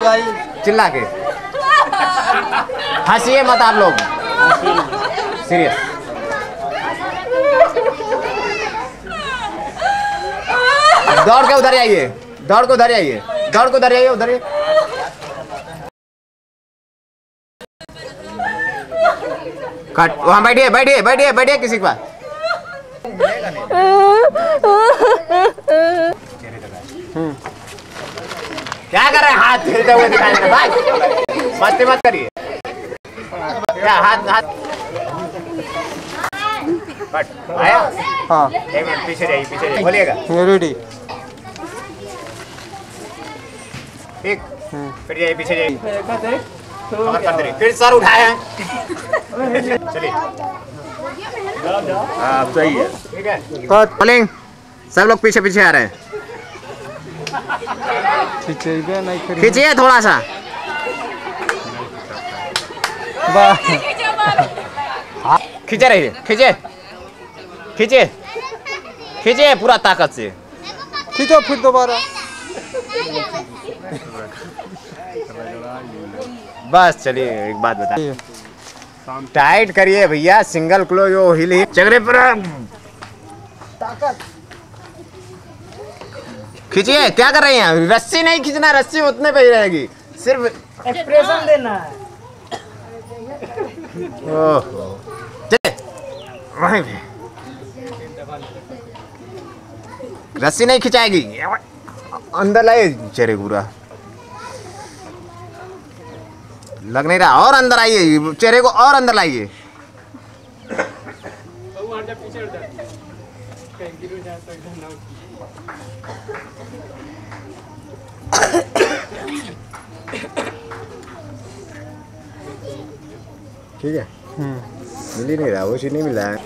चिल्ला के हंसिए मत आप लोग, सीरियस। दौड़ के उधर आइए, दौड़ को उधर आइए, दौड़ को उधर आइए, उधर। कट, वहाँ बैठिए बैठिए बैठिए बैठिए किसी के पास। क्या कर रहे हैं? हाथ हिलते हुए दिखाई दे रहे हैं। मस्ती मत करिए। क्या हाथ हाथ कट आया? हाँ। एक मिनट पीछे जाइए, पीछे जाइए, बोलिएगा। रेडी। ठीक। फिर जाइए, पीछे जाइए। फिर सर उठाए हैं। चलिए। हाँ सही है। ठीक है। बोलिंग। सब लोग पीछे पीछे आ रहे हैं। खींचिए थोड़ा सा। खींचे रहिए, खींचे खींचे खींचे पूरा ताकत से खींचो, फिर दोबारा। बस चलिए, एक बात बता, टाइट करिए भैया, सिंगल क्लोज हो, हिल ही चगरे पर खींचिए। क्या कर रहे हैं? रस्सी नहीं खींचना, रस्सी उतने पे ही रहेगी, सिर्फ एक्सप्रेशन देना है। ओहो, चले वहीं पे रस्सी नहीं खिंचाएगी, अंदर लाइए चेहरे पूरा लग नहीं रहा, और अंदर आइए, चेहरे को और अंदर लाइए। ठीक है। मिल ही नहीं रहा, वो चीज नहीं मिला है।